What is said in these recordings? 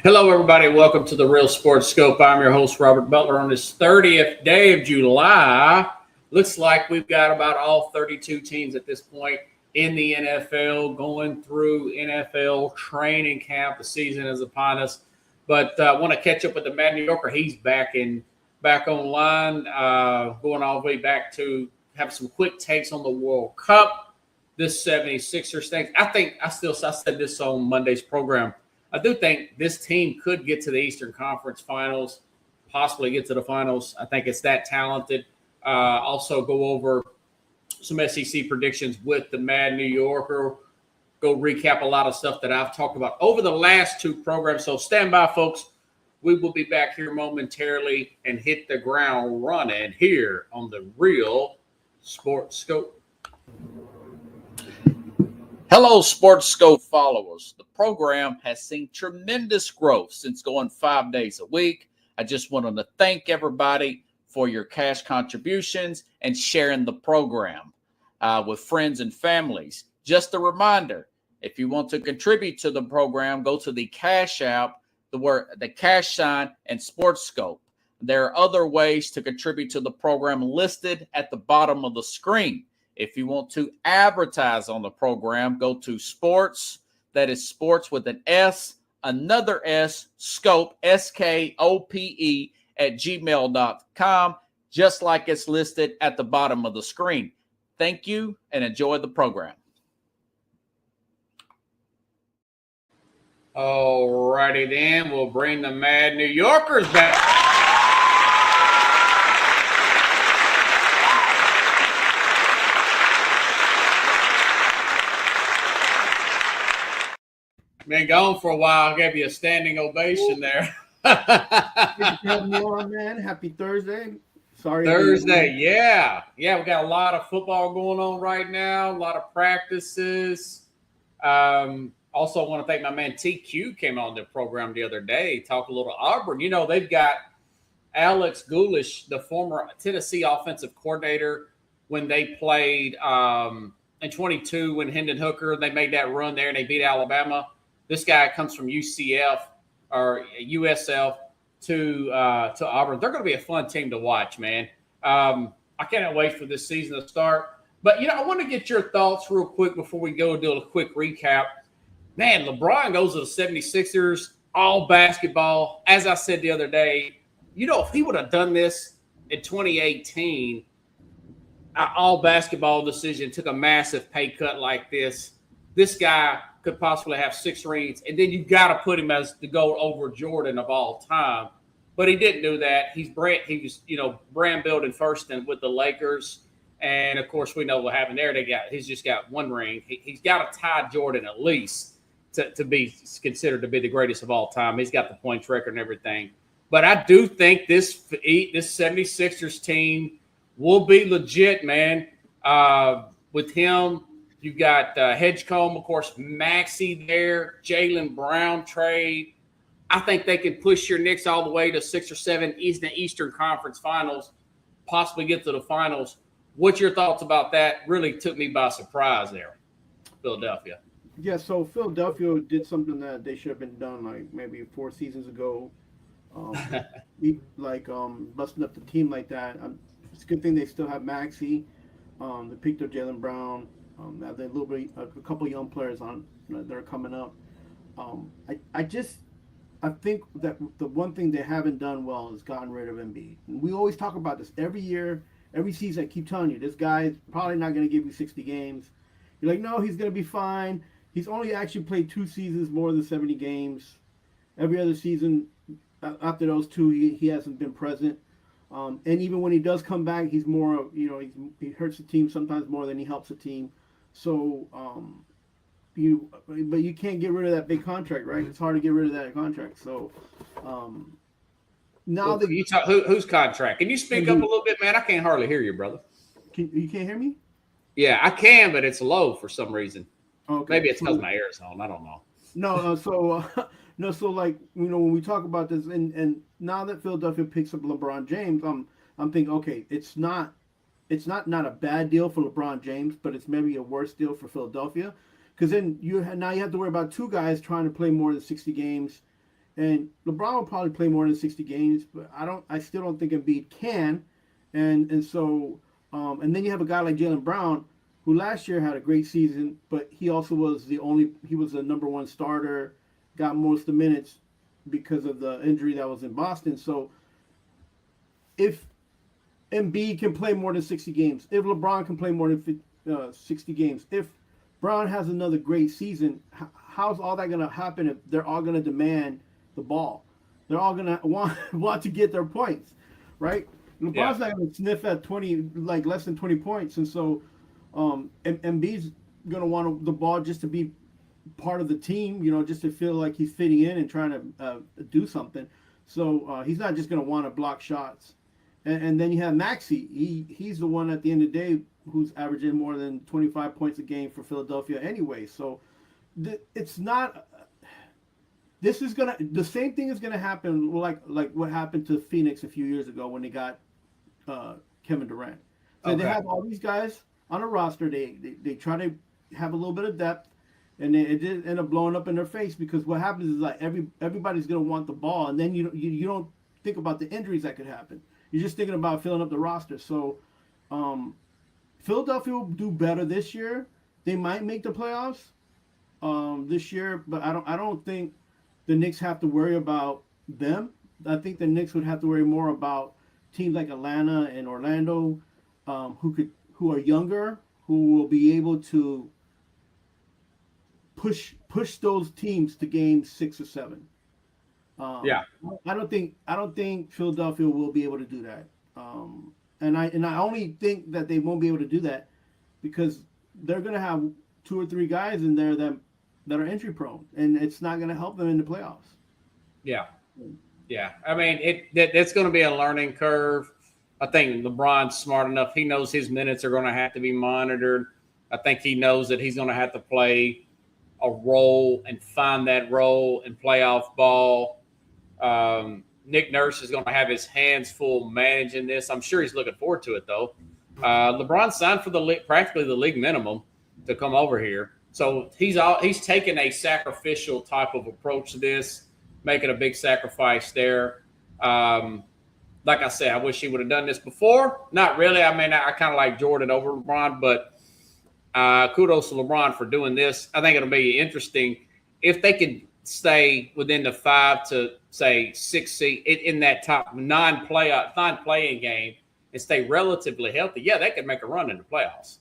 Hello, everybody. Welcome to the Real Sports Scope. I'm your host, Robert Butler. On this 30th day of July, looks like we've got about all 32 teams at this point in the NFL going through NFL training camp. The season is upon us, but I want to catch up with the Mad New Yorker. He's back online, going all the way back to have some quick takes on the World Cup, this 76ers thing. I said this on Monday's program. I do think this team could get to the Eastern Conference Finals, possibly get to the finals. I think it's that talented. Also go over some SEC predictions with the Mad New Yorker. Go recap a lot of stuff that I've talked about over the last two programs. So stand by, folks. We will be back here momentarily and hit the ground running here on the Real Sports Scope. Hello, Sports Scope followers. The program has seen tremendous growth since going 5 days a week. I just wanted to thank everybody for your cash contributions and sharing the program with friends and families. Just a reminder, if you want to contribute to the program, go to the Cash App, the cash sign, and Sports Scope. There are other ways to contribute to the program listed at the bottom of the screen. If you want to advertise on the program, go to sports, that is sports with an S, another S, scope, SKOPE, at gmail.com, just like it's listed at the bottom of the screen. Thank you and enjoy the program. All righty then, we'll bring the Mad New Yorkers back. Been gone for a while. I gave you a standing ovation there. Thanks for having me on, man. Happy Thursday. Sorry. Thursday, yeah. Yeah, we got a lot of football going on right now, a lot of practices. Also, I want to thank my man TQ came on the program the other day, talk a little Auburn. You know, they've got Alex Goulash, the former Tennessee offensive coordinator, when they played in 22 when Hendon Hooker, they made that run there and they beat Alabama. This guy comes from UCF or USF to Auburn. They're going to be a fun team to watch, man. I can't wait for this season to start. But, you know, I want to get your thoughts real quick before we go do a quick recap. Man, LeBron goes to the 76ers, all basketball. As I said the other day, you know, if he would have done this in 2018, all basketball decision, took a massive pay cut like this guy could possibly have 6 rings, and then you got to put him as the GOAT over Jordan of all time. But he didn't do that. He was, you know, brand building first and with the Lakers, and of course we know what happened there. He's just got 1 ring. He's got to tie Jordan at least to be considered to be the greatest of all time. He's got the points record and everything. But I do think this 76ers team will be legit, man. With him. You've got Hedgecombe, of course, Maxey there, Jaylen Brown trade. I think they can push your Knicks all the way to 6 or 7 Eastern Conference Finals, possibly get to the finals. What's your thoughts about that? Really took me by surprise there, Philadelphia. Yeah, so Philadelphia did something that they should have been done like maybe 4 seasons ago. Busting up the team like that. It's a good thing they still have Maxey. They picked up Jaylen Brown. They a couple young players on that are coming up. I think that the one thing they haven't done well is gotten rid of Embiid. And we always talk about this every year, every season. I keep telling you, this guy's probably not going to give you 60 games. You're like, no, he's going to be fine. He's only actually played 2 seasons more than 70 games. Every other season after those 2, he hasn't been present. And even when he does come back, he's more, you know, he hurts the team sometimes more than he helps the team. So, but you can't get rid of that big contract, right? It's hard to get rid of that contract. So, now that you talk, whose contract? Can you speak up a little bit, man? I can't hardly hear you, brother. You can't hear me? Yeah, I can, but it's low for some reason. Okay. Maybe it's because my ear's on. I don't know. So like, you know, when we talk about this, and now that Philadelphia picks up LeBron James, I'm thinking, okay, it's not a bad deal for LeBron James, but it's maybe a worse deal for Philadelphia, because then now you have to worry about 2 guys trying to play more than 60 games, And LeBron will probably play more than 60 games, but I still don't think Embiid can. And so and then you have a guy like Jaylen Brown, who last year had a great season, but he also was he was the number one starter, got most of the minutes because of the injury that was in Boston. So if Embiid can play more than 60 games, if LeBron can play more than 60 games, if Brown has another great season, how's all that going to happen if they're all going to demand the ball? They're all going to want to get their points, right? LeBron's not going to sniff at 20, like less than 20 points. And so Embiid's going to want the ball just to be part of the team, just to feel like he's fitting in and trying to do something. So he's not just going to want to block shots. And then you have Maxey. He's the one at the end of the day who's averaging more than 25 points a game for Philadelphia anyway. So it's not. This is gonna. The same thing is gonna happen like what happened to Phoenix a few years ago when they got Kevin Durant. So they have all these guys on a roster. They try to have a little bit of depth, and it did end up blowing up in their face because what happens is like everybody's gonna want the ball, and then you don't think about the injuries that could happen. You're just thinking about filling up the roster. So Philadelphia will do better this year. They might make the playoffs this year, but I don't think the Knicks have to worry about them. I think the Knicks would have to worry more about teams like Atlanta and Orlando, who are younger, who will be able to push those teams to games 6 or 7. I don't think Philadelphia will be able to do that. And I only think that they won't be able to do that because they're going to have 2 or 3 guys in there that are injury prone, and it's not going to help them in the playoffs. Yeah. I mean, it's going to be a learning curve. I think LeBron's smart enough. He knows his minutes are going to have to be monitored. I think he knows that he's going to have to play a role and find that role in playoff ball. Nick Nurse is going to have his hands full managing this. I'm sure he's looking forward to it, though. LeBron signed for practically the league minimum to come over here. So he's taken a sacrificial type of approach to this, making a big sacrifice there. Like I said, I wish he would have done this before. Not really. I mean, I kind of like Jordan over LeBron, but kudos to LeBron for doing this. I think it'll be interesting if they could stay within the 5 to say 6 seed in that top non-playing game and stay relatively healthy. Yeah, they could make a run in the playoffs.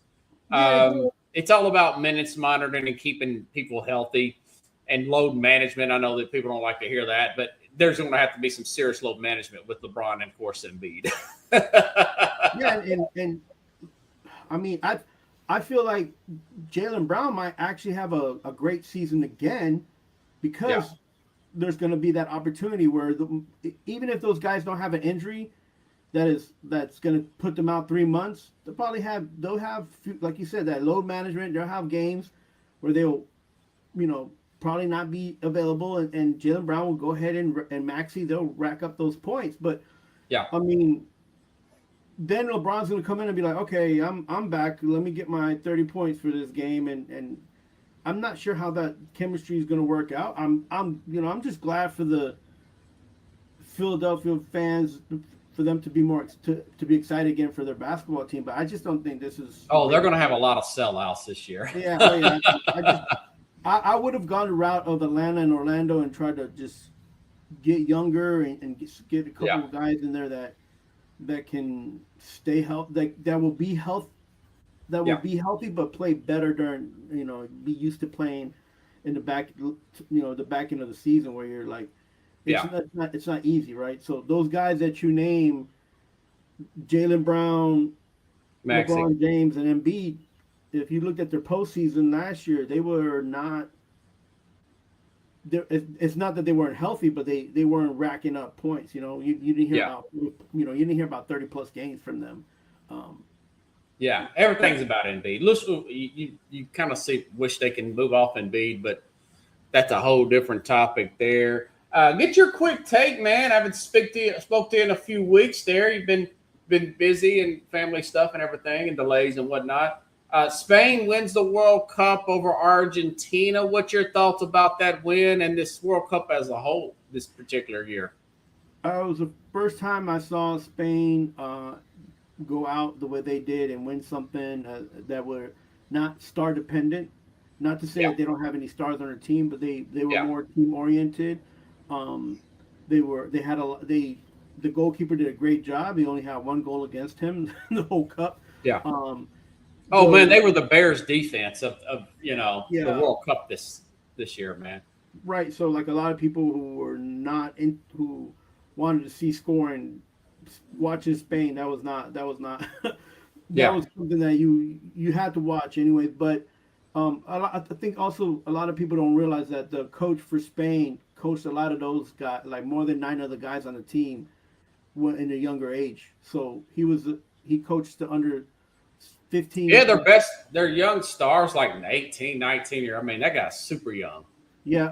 It's all about minutes monitoring and keeping people healthy and load management. I know that people don't like to hear that, but there's going to have to be some serious load management with LeBron and, of course, Embiid. and I mean, I feel like Jaylen Brown might actually have a great season again because there's going to be that opportunity where even if those guys don't have an injury that's going to put them out 3 months, they'll have, like you said, that load management. They'll have games where they'll, probably not be available, and Jaylen Brown will go ahead and Maxey, they'll rack up those points. But I mean, then LeBron's going to come in and be like, okay, I'm back. Let me get my 30 points for this game, and I'm not sure how that chemistry is going to work out. I'm just glad for the Philadelphia fans, for them to be to be excited again for their basketball team. But I just don't think this is. Oh, they're going to have a lot of sellouts this year. I would have gone the route of Atlanta and Orlando and tried to just get younger and get a couple of guys in there that can stay healthy, that will be be healthy but play better during, be used to playing in the back end of the season where you're like, it's not easy, right? So those guys that you name, Jaylen Brown, Maxey, LeBron James, and Embiid, if you looked at their postseason last year, they were not. It's not that they weren't healthy, but they weren't racking up points. You didn't hear about you didn't hear about 30+ games from them. Everything's about Embiid. You kind of wish they can move off Embiid, but that's a whole different topic there. Get your quick take, man. I haven't spoke to you in a few weeks there. You've been busy and family stuff and everything and delays and whatnot. Spain wins the World Cup over Argentina. What's your thoughts about that win and this World Cup as a whole this particular year? It was the first time I saw Spain go out the way they did and win something that were not star dependent. Not to say Yeah, that they don't have any stars on their team, but they were yeah, more team oriented. Um, they had a they the goalkeeper did a great job. He only had one goal against him the whole cup. yeah. Um, Oh man, the they were the Bears defense of the Yeah, World Cup this year, man. right. So like a lot of people who were not in who wanted to see scoring watching Spain, that Yeah, was something that you had to watch anyway. But I think also a lot of people don't realize that the coach for Spain coached a lot of those guys, like more than nine other guys on the team, were in a younger age. So he coached the under yeah. 15. Their young stars like 18, 19 year. I mean, that guy's super young. Yeah,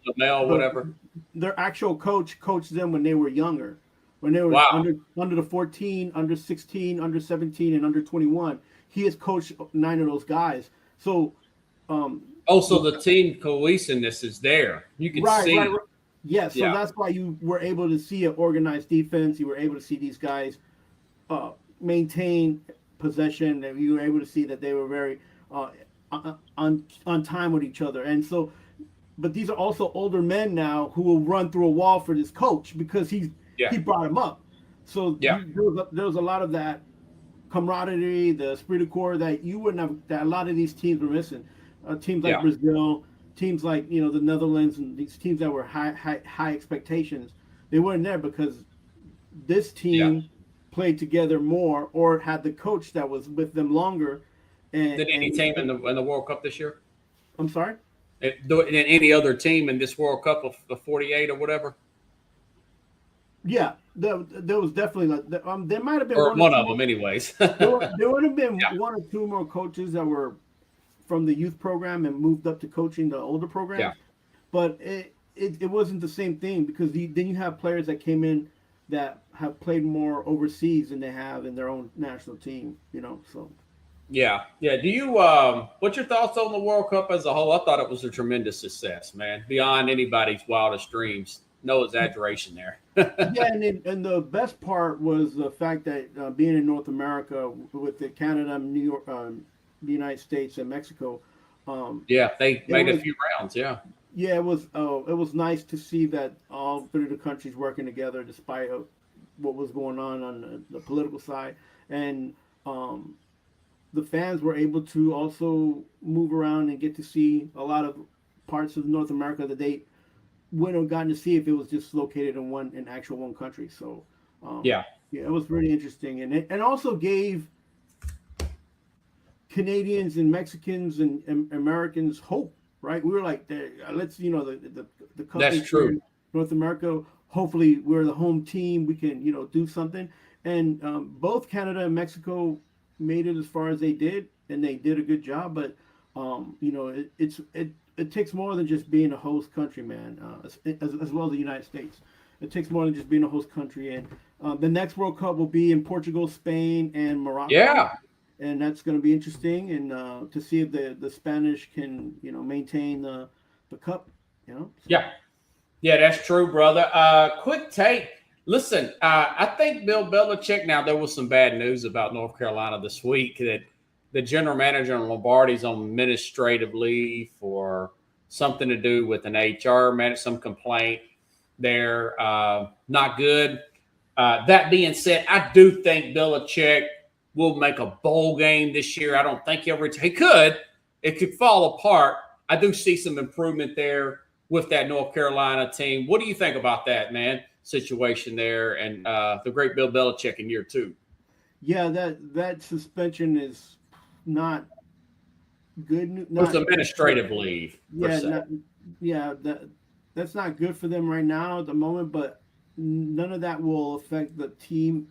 Lamel, the whatever. their actual coach coached them when they were younger, when they were Wow. under the 14, under 16, under 17, and under 21. He has coached nine of those guys. So, um, Also, the the team cohesiveness is there. You can right. see. Yeah, so Yeah, that's why you were able to see an organized defense. You were able to see these guys maintain possession, and you were able to see that they were very on time with each other. And so, but these are also older men now who will run through a wall for this coach because yeah, he brought him up. So yeah, there was a lot of that camaraderie, the esprit de corps that you wouldn't have, that a lot of these teams were missing. Teams like yeah, Brazil, teams like the Netherlands, and these teams that were high expectations, they weren't there because this yeah. team played together more or had the coach that was with them longer. Did any And team in the World Cup this year? I'm sorry. Than any other team in this World Cup of the 48 or whatever, Yeah, there was definitely like there might have been or one or one two of more. them, anyways. There would have been Yeah, one or two more coaches that were from the youth program and moved up to coaching the older yeah, programs, but it wasn't the same thing because then you have players that came in that have played more overseas than they have in their own national team. So yeah, yeah. Do you what's your thoughts on the World Cup as a whole? I thought it was a tremendous success, man, beyond anybody's wildest dreams. No exaggeration there. yeah, and the best part was the fact that being in North America with the Canada, New York, the United States, and Mexico, um, Yeah, they it made a was few rounds. Yeah, yeah, it was nice to see that all three of the countries working together despite what was going on the political side, and um, the fans were able to also move around and get to see a lot of parts of North America that they wouldn't have gotten to see if it was just located in actual one country. So um, yeah, yeah, it was really interesting, and also gave Canadians and Mexicans and Americans hope. Right, we were like, let's the cup that's is here true. in North America. Hopefully, we're the home team. We can do something. And both Canada and Mexico made it as far as they did, and they did a good job. But it takes more than just being a host country, man. As well as the United States, it takes more than just being a host country. And the next World Cup will be in Portugal, Spain, and Morocco, Yeah, and that's going to be interesting. And to see if the Spanish can maintain the cup. So yeah, yeah. That's true, brother. Quick take. Listen, I think Bill Belichick. Now there was some bad news about North Carolina this week that the general manager in Lombardi's on administrative leave for something to do with an HR man, some complaint there. Not good. That being said, I do think Belichick will make a bowl game this year. I don't think he could. It could fall apart. I do see some improvement there with that North Carolina team. What do you think about that, man? Situation there and the great Bill Belichick in year two. yeah, that suspension is not good. It was Not administrative leave per yeah, se. not yeah. That's not good for them right now at the moment. But none of that will affect the team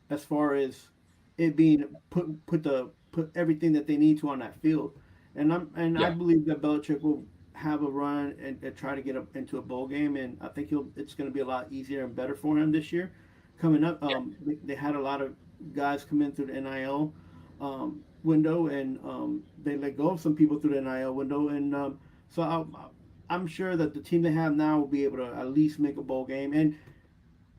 as far as it being put everything that they need to on that field. I Yeah, believe that Belichick will have a run and try to get into a bowl game, and I think it's going to be a lot easier and better for him this year. Coming up, yeah, they had a lot of guys come in through the NIL window, and they let go of some people through the NIL window, and so I'm sure that the team they have now will be able to at least make a bowl game. And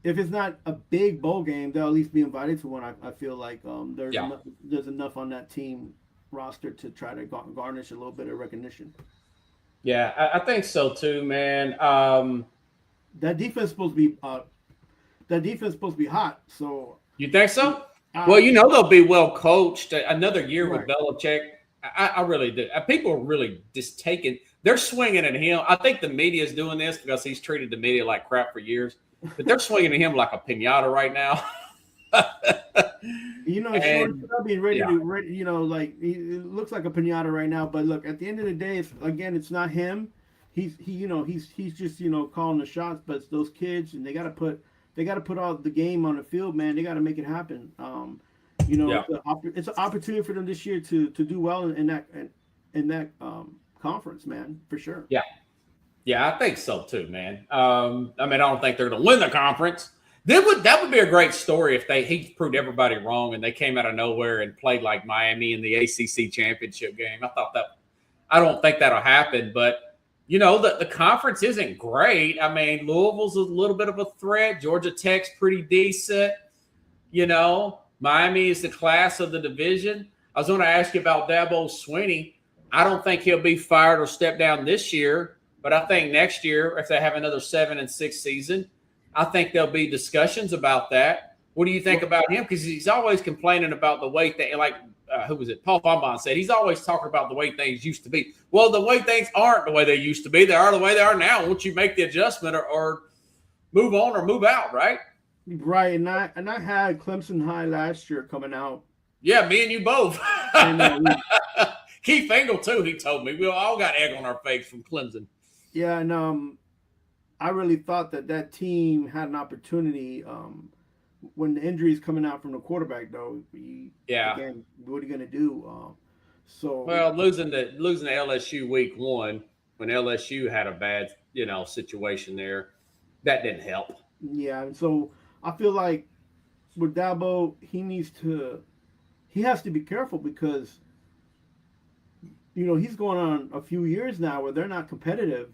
if it's not a big bowl game, they'll at least be invited to one. I feel like Yeah. there's enough on that team roster to try to garnish a little bit of recognition. Yeah, I think so too, man. That defense is supposed to be hot. So You think so? uh, Well, they'll be well coached. Another year with right. Belichick, I really do. People are really just taking. They're swinging at him. I think the media is doing this because he's treated the media like crap for years. But they're swinging at him like a pinata right now. Short being ready yeah. to like it looks like a pinata right now. But look, at the end of the day, it's not him. He's just calling the shots. But it's those kids, and they got to put all the game on the field, man. They got to make it happen. Yeah. It's an opportunity for them this year to do well in that conference, man, for sure. Yeah. Yeah, I think so too, man. I don't think they're going to win the conference. That would be a great story if he proved everybody wrong and they came out of nowhere and played like Miami in the ACC championship game. I don't think that'll happen, but the conference isn't great. Louisville's a little bit of a threat. Georgia Tech's pretty decent. Miami is the class of the division. I was going to ask you about Dabo Swinney. I don't think he'll be fired or step down this year, but I think next year, if they have another 7-6 season, I think there'll be discussions about that. What do you think about him? Because he's always complaining about the way who was it? Paul Bonbon said he's always talking about the way things used to be. Well, the way things aren't the way they used to be. They are the way they are now. Once you make the adjustment or move on or move out, right? Right, and I had Clemson High last year coming out. Yeah, me and you both. Keith Engel too. He told me we all got egg on our face from Clemson. Yeah, and I really thought that team had an opportunity when the injuries coming out from the quarterback. Though, again, what are you going to do? Losing to LSU week 1 when LSU had a bad situation there, that didn't help. Yeah, and so I feel like with Dabo, he has to be careful because he's going on a few years now where they're not competitive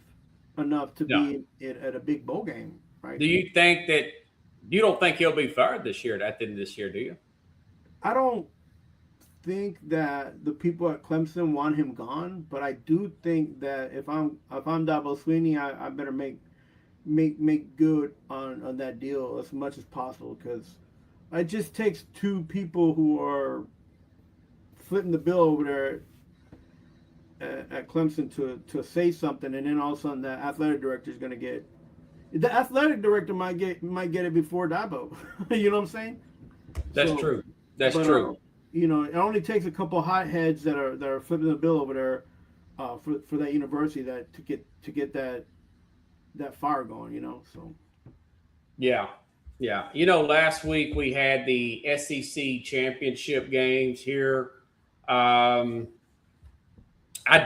enough to be at a big bowl game, right? Do you think that you don't think he'll be fired this year at the end of this year, do you? I don't think that the people at Clemson want him gone, but I do think that if I'm Dabo Swinney, I better make good on that deal as much as possible because it just takes two people who are flipping the bill over there at Clemson to say something, and then all of a sudden the athletic director is going to get. The athletic director might get it before Dabo. You know what I'm saying? That's true. That's true. It only takes a couple hotheads that are flipping the bill over there for that university to get that fire going. So. Yeah. Last week we had the SEC championship games here. I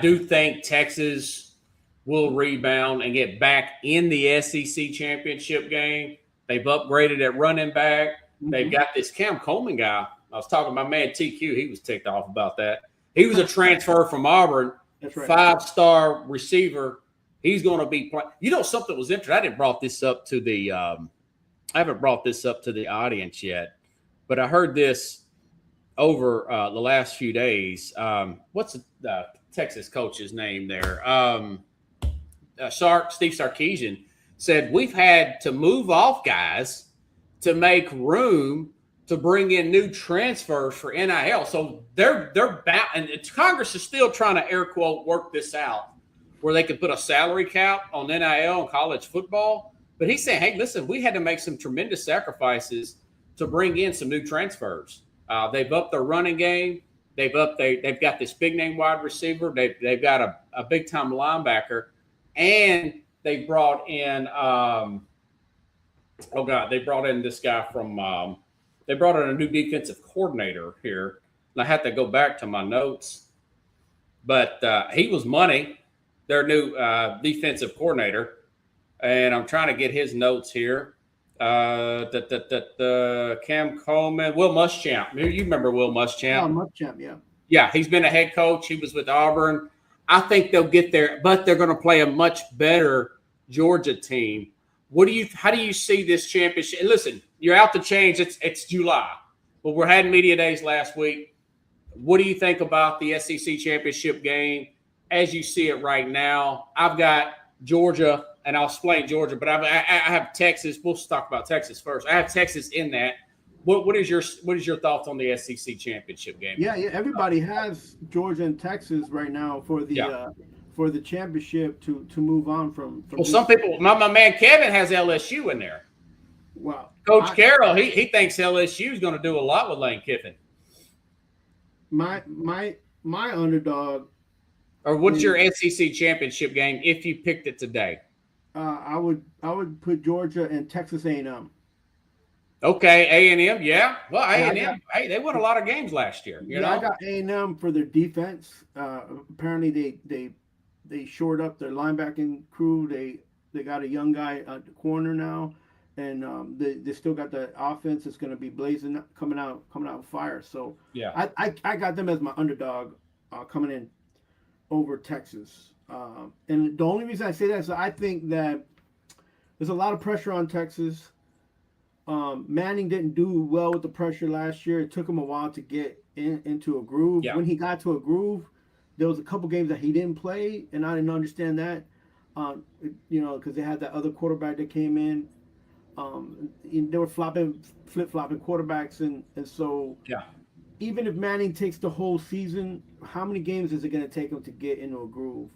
do think Texas will rebound and get back in the SEC championship game. They've upgraded at running back. Mm-hmm. They've got this Cam Coleman guy. I was talking to my man TQ. He was ticked off about that. He was a transfer from Auburn. That's right. 5-star receiver. He's going to be playing. Something was interesting. I haven't brought this up to the audience yet, but I heard this over the last few days. What's the Texas coach's name there? Steve Sarkisian said we've had to move off guys to make room to bring in new transfers for NIL. So they're bound, and Congress is still trying to air quote work this out where they could put a salary cap on NIL and college football. But he's saying, hey, listen, we had to make some tremendous sacrifices to bring in some new transfers. They've upped their running game. They've got this big name wide receiver. They've got a big time linebacker, and they brought in they brought in this guy from they brought in a new defensive coordinator here. And I had to go back to my notes, but he was money, their new defensive coordinator, and I'm trying to get his notes here. Cam Coleman, Will Muschamp. You remember Will Muschamp? Oh, Muschamp, yeah. Yeah, he's been a head coach. He was with Auburn. I think they'll get there, but they're going to play a much better Georgia team. How do you see this championship? And listen, you're out to change. It's July, but we're having media days last week. What do you think about the SEC championship game as you see it right now? I've got Georgia, and I'll explain Georgia, but I have Texas. We'll talk about Texas first. I have Texas in that. What is your thoughts on the SEC championship game? Yeah. Everybody has Georgia and Texas right now for the championship to move on from. Well, some people, my man Kevin has LSU in there. Wow, Coach Carroll, he thinks LSU is going to do a lot with Lane Kiffin. My underdog. Or what's your SEC championship game if you picked it today? I would put Georgia and Texas A&M. Okay, A&M, yeah. Well, A&M, hey, they won a lot of games last year. You know? I got A&M for their defense. Apparently, they shored up their linebacking crew. They got a young guy at the corner now, and they still got the offense that's going to be blazing, coming out with fire. So yeah, I got them as my underdog coming in over Texas. And the only reason I say that is I think that there's a lot of pressure on Texas. Manning didn't do well with the pressure last year. It took him a while to get into a groove. Yeah. When he got to a groove, there was a couple games that he didn't play, and I didn't understand that. Because they had that other quarterback that came in. They were flip-flopping quarterbacks, and so yeah. Even if Manning takes the whole season, how many games is it going to take him to get into a groove?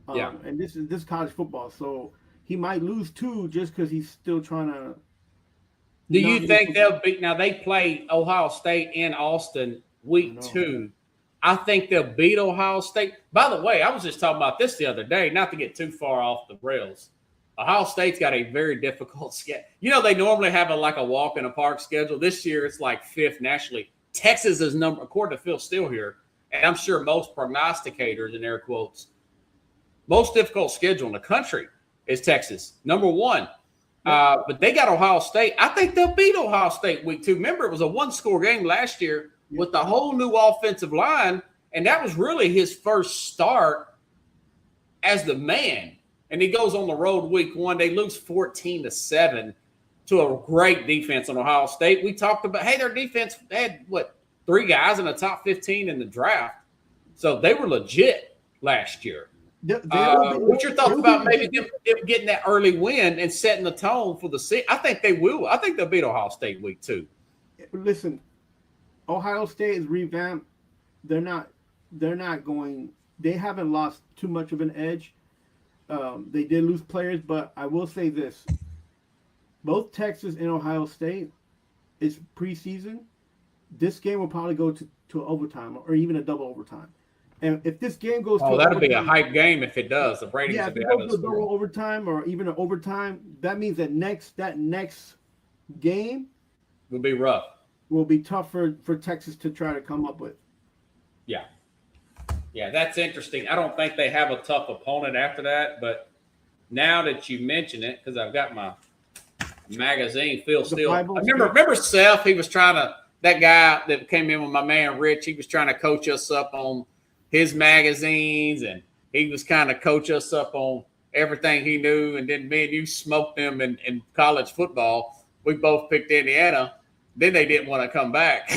And this is college football, so he might lose 2 just because he's still trying to. Do you think they'll beat? Now they play Ohio State in Austin week 2. I think they'll beat Ohio State. By the way, I was just talking about this the other day, not to get too far off the rails. Ohio State's got a very difficult schedule. They normally have a walk in a park schedule. This year it's like 5th nationally. Texas is according to Phil Steele here, and I'm sure most prognosticators in air quotes, most difficult schedule in the country is Texas, number 1. But they got Ohio State. I think they'll beat Ohio State week 2. Remember, it was a 1-score game last year with the whole new offensive line, and that was really his first start as the man. And he goes on the road week 1. They lose 14-7 to a great defense on Ohio State. We talked about, their defense had, 3 guys in the top 15 in the draft. So they were legit last year. What's your thoughts about maybe them getting that early win and setting the tone for the season? I think they will. I think they'll beat Ohio State week 2. Listen, Ohio State is revamped. They're not going. They haven't lost too much of an edge. They did lose players, but I will say this: both Texas and Ohio State, it's preseason. This game will probably go to overtime or even a double overtime. And if this game goes to that'll be a hype game if it does. The ratings if it goes to a double overtime or even an overtime, that means that next game will be rough. Will be tough for Texas to try to come up with. Yeah. Yeah, that's interesting. I don't think they have a tough opponent after that, but now that you mention it, because I've got my magazine, Phil Steele. Remember Seth? He was trying to, that guy that came in with my man Rich, he was trying to coach us up on his magazines, and he was kind of coach us up on everything he knew. And then me and you smoked them in college football. We both picked Indiana. Then they didn't want to come back. They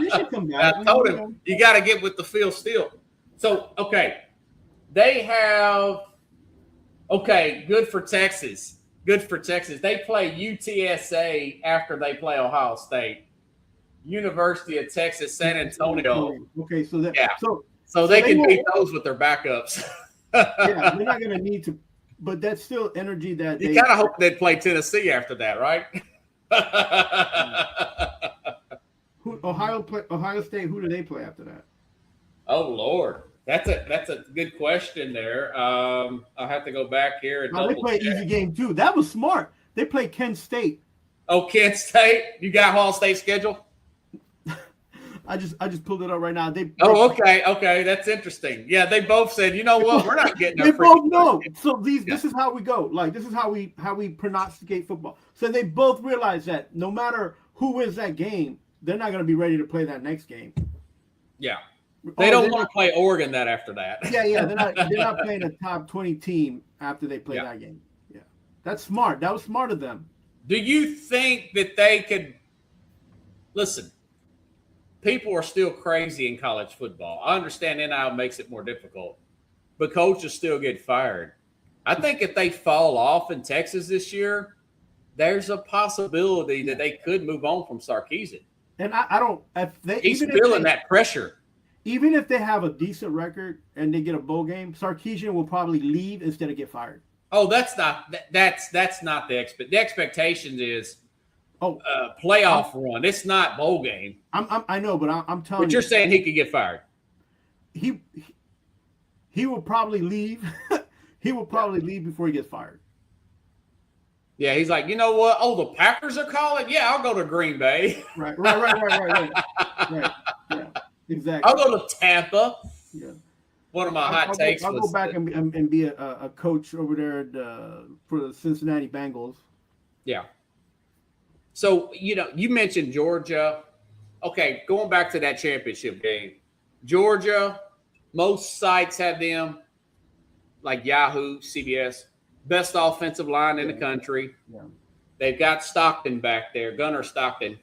should come back. I told him, you got to get with the Phil Steele. So, they have, good for Texas. Good for Texas. They play UTSA after they play Ohio State. University of Texas, San Antonio. Okay, so that so they can beat those with their backups. They're not going to need to, but that's still energy that you kind of hope they'd play Tennessee after that, right? Ohio State. Who do they play after that? Oh Lord, that's a good question there. I'll have to go back here and they play an easy game too. That was smart. They play Kent State. Oh, Kent State. You got Ohio State schedule? I just pulled it up right now. Okay. That's interesting. Yeah, they both said, you know what, we're not getting. They both know. So this is how we go. Like this is how we prognosticate football. So they both realize that no matter who wins that game, they're not going to be ready to play that next game. Yeah. They don't want to play Oregon that after that. Yeah. They're not playing a top 20 team after they play that game. Yeah, that's smart. That was smart of them. Do you think that they could listen? People are still crazy in college football. I understand NIL makes it more difficult, but coaches still get fired. I think if they fall off in Texas this year, there's a possibility that they could move on from Sarkisian. And I don't. He's feeling that pressure. Even if they have a decent record and they get a bowl game, Sarkisian will probably leave instead of get fired. Oh, that's not the expectation is playoff run. It's not bowl game. I know, but I'm telling you. But you're saying he could get fired. He will probably leave. He will probably leave before he gets fired. Yeah, he's like, you know what? Oh, the Packers are calling? Yeah, I'll go to Green Bay. Right. Yeah, exactly. I'll go to Tampa. Yeah. One of my hot takes I'll go back and be a coach over there for the Cincinnati Bengals. Yeah. So, you mentioned Georgia. Okay, going back to that championship game. Georgia, most sites have them, like Yahoo, CBS, best offensive line in the country. Yeah. They've got Stockton back there, Gunnar Stockton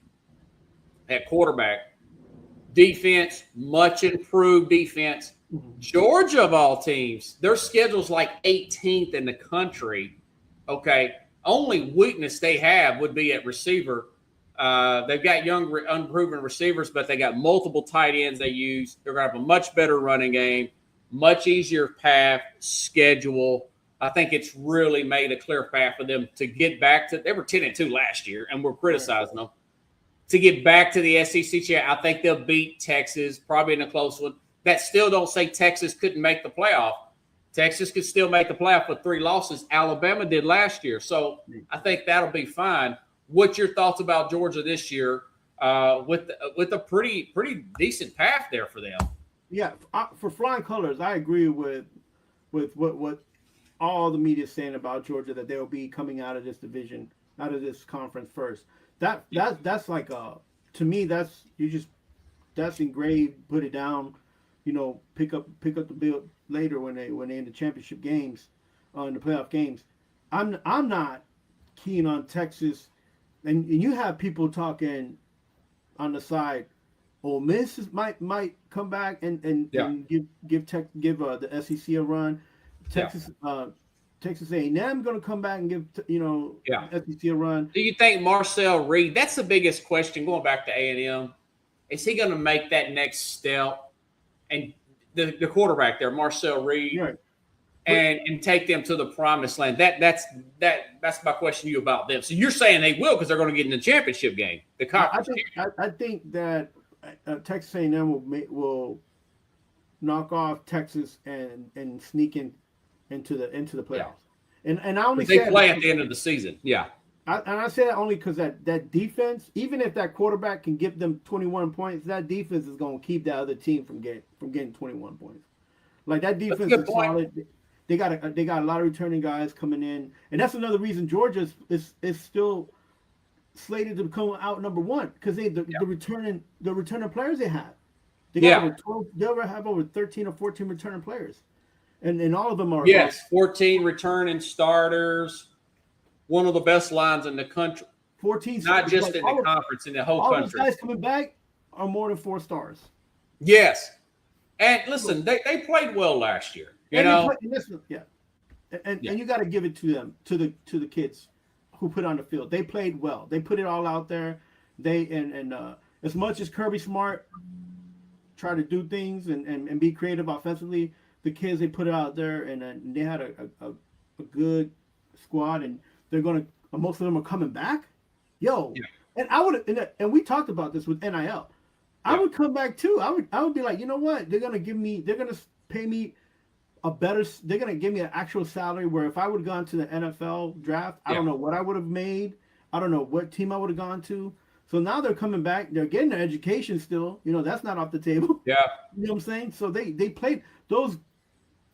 at quarterback. Defense, much improved defense. Mm-hmm. Georgia, of all teams, their schedule's like 18th in the country. Okay. Only weakness they have would be at receiver. They've got young, unproven receivers, but they got multiple tight ends they use. They're going to have a much better running game, much easier path, schedule. I think it's really made a clear path for them to get back to – they were 10-2 last year, and we're criticizing them. To get back to the SEC chair, I think they'll beat Texas, probably in a close one. That still don't say Texas couldn't make the playoff. Texas could still make the playoff with 3 losses. Alabama did last year. So I think that'll be fine. What's your thoughts about Georgia this year with a pretty decent path there for them? Yeah, for flying colors, I agree with what all the media is saying about Georgia, that they'll be coming out of this division, out of this conference first. That's like to me that's engraved. Put it down, pick up the bill later when they in the championship games, in the playoff games. I'm not keen on Texas, and you have people talking on the side. Ole Miss might come back and give the SEC a run. Texas A&M going to come back and give SEC a run. Do you think Marcel Reed? That's the biggest question. Going back to A&M, is he going to make that next step? And the quarterback there, Marcel Reed, right, and take them to the promised land. That's my question to you about them. So you're saying they will because they're going to get in the championship game, the conference. I think that Texas A&M will knock off Texas and sneak into the playoffs. Yeah. And I only they play at the end of the season. Yeah. I say that only because that defense, even if that quarterback can give them 21 points, that defense is going to keep that other team from getting 21 points. Like that defense is solid. They got a lot of returning guys coming in, and that's another reason Georgia is still slated to become out number one because the returning players they have. They got over 12. They'll have over 13 or 14 returning players, and all of them are 14 returning starters. One of the best lines in the country. 14, not just in the conference, in the whole country. All those guys coming back are more than 4 stars. Yes, and listen, they played well last year. And you got to give it to them, to the kids who put on the field. They played well. They put it all out there. And as much as Kirby Smart tried to do things and be creative offensively, the kids, they put it out there, and they had a good squad, and they're gonna. Most of them are coming back. And I would, and we talked about this with NIL. I would come back too. I would be like, you know what? They're gonna pay me they're gonna give me an actual salary where if I would have gone to the NFL draft, I don't know what I would have made. I don't know what team I would have gone to. So now they're coming back. They're getting their education still. That's not off the table. Yeah. You know what I'm saying? So they played, those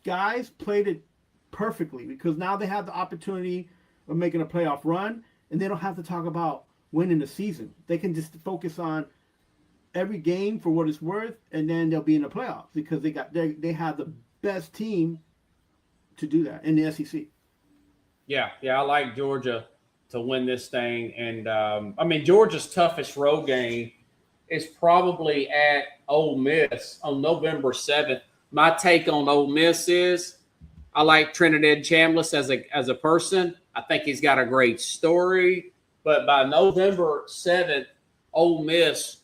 guys played it perfectly because now they have the opportunity of making a playoff run, and they don't have to talk about winning the season. They can just focus on every game for what it's worth, and then they'll be in the playoffs because they have the best team to do that in the SEC. Yeah, I like Georgia to win this thing, and I mean Georgia's toughest road game is probably at Ole Miss on November 7th. My take on Ole Miss is I like Trinidad Chambliss as a person. I think he's got a great story, but by November 7th, Ole Miss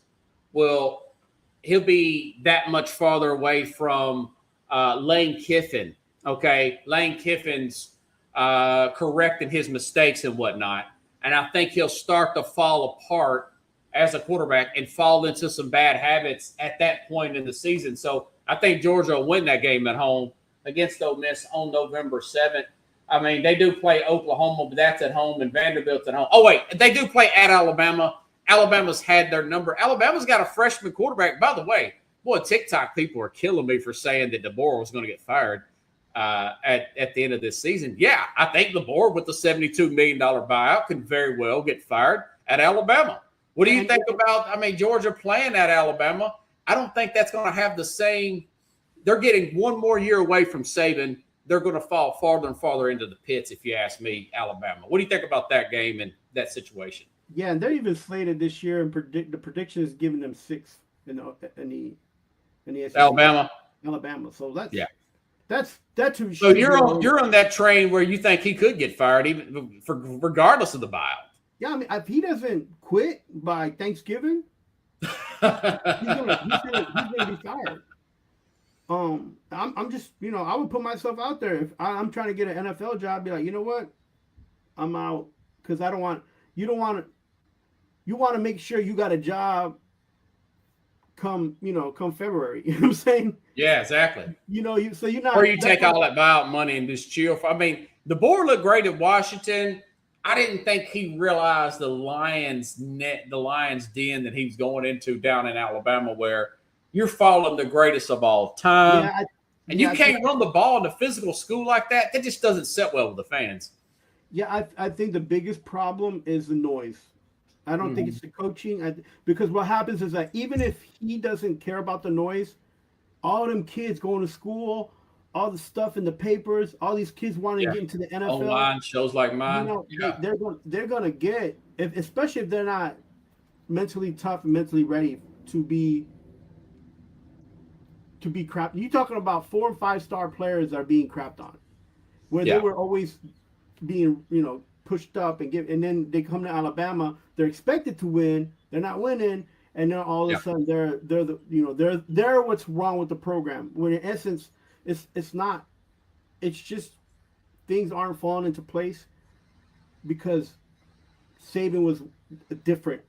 he'll be that much farther away from Lane Kiffin. Okay, Lane Kiffin's correcting his mistakes and whatnot, and I think he'll start to fall apart as a quarterback and fall into some bad habits at that point in the season. So I think Georgia will win that game at home against Ole Miss on November 7th. I mean, they do play Oklahoma, but that's at home, and Vanderbilt's at home. Oh, wait, they do play at Alabama. Alabama's had their number. Alabama's got a freshman quarterback. By the way, boy, TikTok people are killing me for saying that DeBoer was going to get fired at the end of this season. Yeah, I think DeBoer with the $72 million buyout could very well get fired at Alabama. What do you think about, Georgia playing at Alabama? I don't think that's going to have the same – they're getting one more year away from Saban. They're going to fall farther and farther into the pits, if you ask me, Alabama. What do you think about that game and that situation? Yeah, and they're even slated this year, and the prediction is giving them 6 in the SEC. Alabama. So that's too. So you're on that train where you think he could get fired, even regardless of the buyout. Yeah, I mean, if he doesn't quit by Thanksgiving, he's gonna be fired. I'm just, I would put myself out there if I'm trying to get an NFL job. Be like, you know what, I'm out because I don't want. You want to make sure you got a job come February. You know what I'm saying? Yeah, exactly. So you're not. Or you take all that buyout money and just chill. DeBoer looked great at Washington. I didn't think he realized the Lions' den that he was going into down in Alabama, where you're following the greatest of all time. You can't run the ball in a physical school like that. That just doesn't sit well with the fans. Yeah, I think the biggest problem is the noise. I don't think it's the coaching. Because what happens is that even if he doesn't care about the noise, all them kids going to school, all the stuff in the papers, all these kids wanting to get into the NFL. Online shows like mine. They're going to get, especially if they're not mentally tough and mentally ready to be crap. You're talking about 4 and 5 star players that are being crapped on, where they were always being, pushed up and then they come to Alabama. They're expected to win. They're not winning, and then all of a sudden they're what's wrong with the program. When in essence, it's not. It's just things aren't falling into place because Saban was different.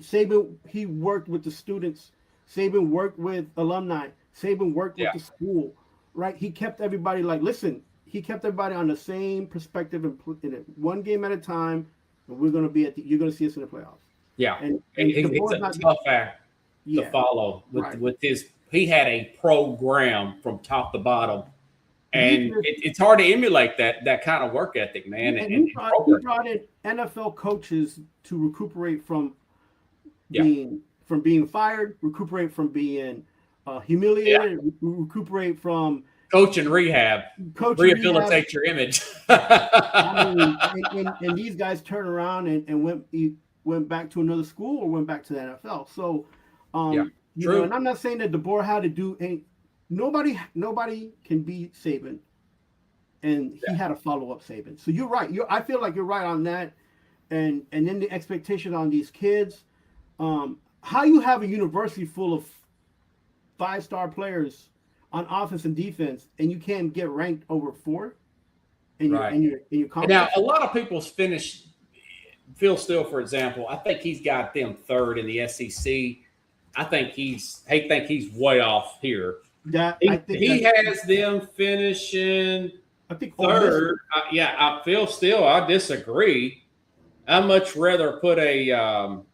Saban, he worked with the students. Saban worked with alumni. Saban worked with the school, right? He kept everybody he kept everybody on the same perspective and in it one game at a time. And we're going to be you're going to see us in the playoffs. Yeah. And it's a tough act to follow with his, he had a program from top to bottom. And it's hard to emulate that kind of work ethic, man. And he brought in NFL coaches to recuperate from being fired, recuperate from being humiliated, recuperate from coach and rehab, rehabilitate your image. And these guys turned around and went back to another school or went back to the NFL. So, and I'm not saying that DeBoer had to do any. Nobody can beat Saban, and he had a follow-up Saban. So you're right. I feel like you're right on that, and then the expectation on these kids. How you have a university full of 5-star players on offense and defense, and you can't get ranked over 4 in your conference. Now, a lot of people's finish. Phil Steele, for example, I think he's got them 3rd in the SEC. I think he's way off here. He has them finishing, I think, 3rd. Phil Steele, I disagree. I'd much rather put an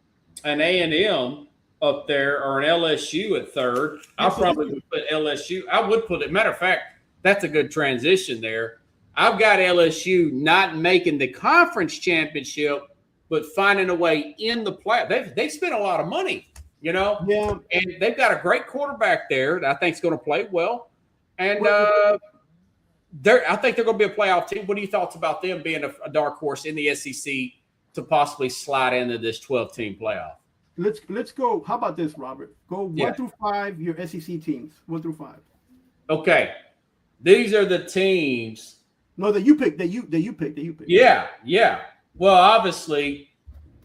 A&M up there or an LSU at 3rd. I probably would put LSU. I would put it. Matter of fact, that's a good transition there. I've got LSU not making the conference championship, but finding a way in the play. They've spent a lot of money you know? Yeah. And they've got a great quarterback there that I think is going to play well. And I think they're going to be a playoff team. What are your thoughts about them being a dark horse in the SEC to possibly slide into this 12-team playoff? Let's go. How about this, Robert? Go 1 through 5, your SEC teams. 1 through 5. Okay. These are the teams. No, that you picked. That you picked. Yeah. Well, obviously,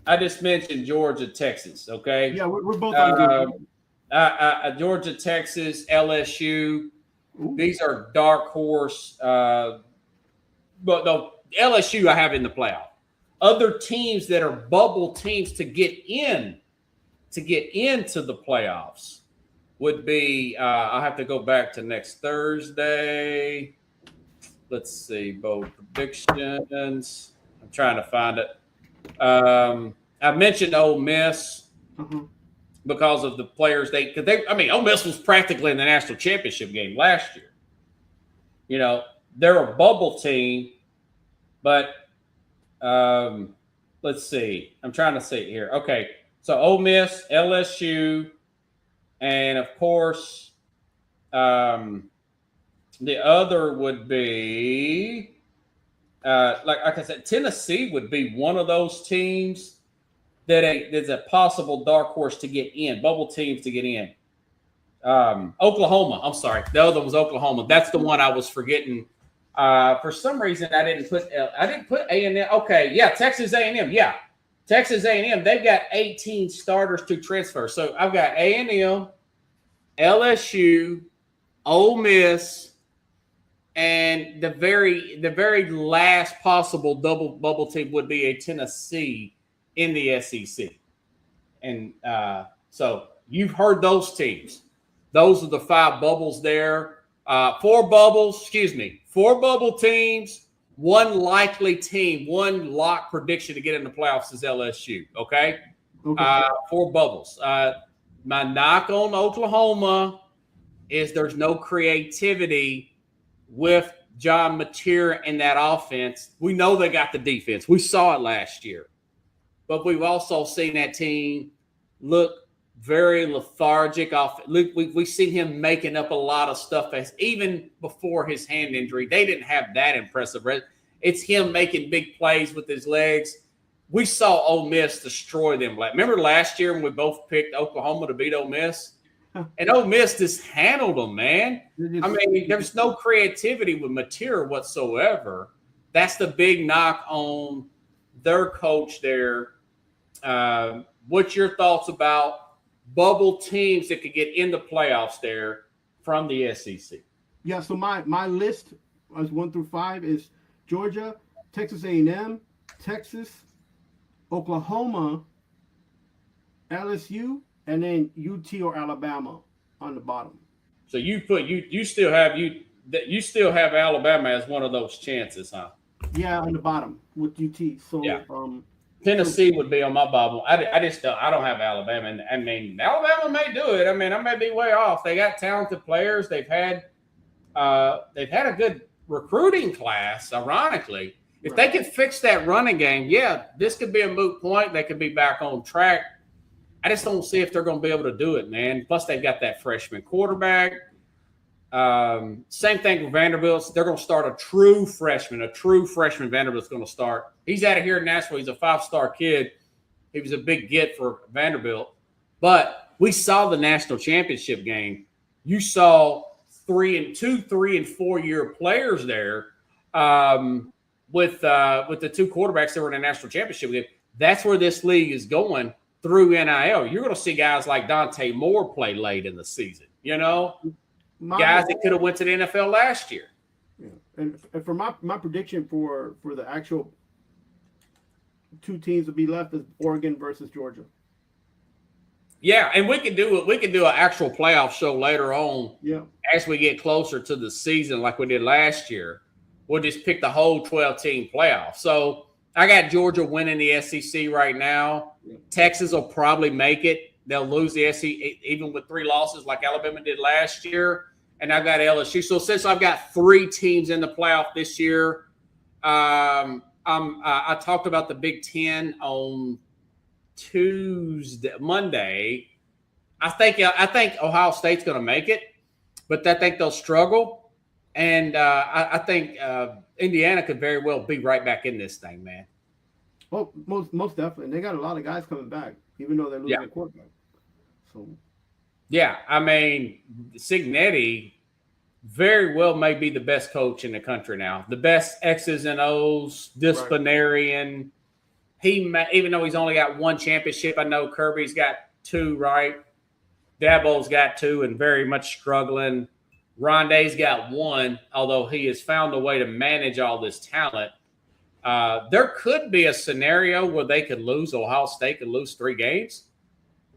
I just mentioned Georgia, Texas. Okay. Yeah, we're both on Georgia, Texas, LSU. Ooh. These are dark horse. But no, LSU I have in the playoff. Other teams that are bubble teams to get into the playoffs would be. I'll have to go back to next Thursday. Let's see, both predictions. I'm trying to find it. I mentioned Ole Miss because of the players Ole Miss was practically in the national championship game last year. You know, they're a bubble team, but let's see. I'm trying to see here. Okay, so Ole Miss, LSU, and of course, the other would be, like I said, Tennessee would be one of those teams there's a possible dark horse to get in, bubble teams to get in. Oklahoma, I'm sorry. The other was Oklahoma. That's the one I was forgetting. For some reason, I didn't put A&M. Okay, yeah, Texas A&M. Yeah, Texas A&M. They've got 18 starters to transfer. So I've got A&M, LSU, Ole Miss, and the very last possible double bubble team would be a Tennessee in the SEC. And so you've heard those teams. Those are the 5 bubbles there. 4 bubble teams, 1 likely team, 1 lock prediction to get in the playoffs is LSU. Okay. 4 bubbles. My knock on Oklahoma is there's no creativity with John Mateer and that offense. We know they got the defense. We saw it last year. But we've also seen that team look very lethargic. We've seen him making up a lot of stuff even before his hand injury. They didn't have that impressive. It's him making big plays with his legs. We saw Ole Miss destroy them. Remember last year when we both picked Oklahoma to beat Ole Miss? And Ole Miss just handled them, man. I mean, there's no creativity with Mateer whatsoever. That's the big knock on their coach there. What's your thoughts about bubble teams that could get in the playoffs there from the SEC? Yeah, so my list as 1 through 5 is Georgia, Texas A&M, Texas, Oklahoma, LSU, and then UT or Alabama on the bottom. So you still have Alabama as one of those chances, huh? Yeah, on the bottom with UT. So yeah. Tennessee would be on my bubble. I don't have Alabama. And I mean, Alabama may do it. I mean, I may be way off. They got talented players. They've had a good recruiting class. Ironically, if they could fix that running game, yeah, this could be a moot point. They could be back on track. I just don't see if they're going to be able to do it, man. Plus, they've got that freshman quarterback. Same thing with Vanderbilt. They're going to start a true freshman. Vanderbilt's going to start. He's out of here in Nashville. He's a 5-star kid. He was a big get for Vanderbilt. But we saw the national championship game. You saw 3 and 4-year players there with the 2 quarterbacks that were in the national championship game. That's where this league is going through NIL. You're going to see guys like Dante Moore play late in the season, you know? Guys that could have went to the NFL last year. Yeah. And for my prediction for the actual 2 teams to be left is Oregon versus Georgia. Yeah, and we can do it. We can do an actual playoff show later on. Yeah. As we get closer to the season, like we did last year, we'll just pick the whole 12-team playoff. So I got Georgia winning the SEC right now. Yeah. Texas will probably make it. They'll lose the SEC even with 3 losses like Alabama did last year. And I've got LSU. So since I've got 3 teams in the playoff this year, I talked about the Big Ten on Monday. I think Ohio State's going to make it, but I think they'll struggle. And I think Indiana could very well be right back in this thing, man. Well, most definitely. And they got a lot of guys coming back, even though they're losing Yeah. a quarterback. So Yeah, I mean, Cignetti very well may be the best coach in the country now. The best X's and O's, disciplinarian. Even though he's only got one championship, I know Kirby's got two, right? Dabo's got two and very much struggling. Rondé's got one, although he has found a way to manage all this talent. There could be a scenario where they could lose. Ohio State could lose 3 games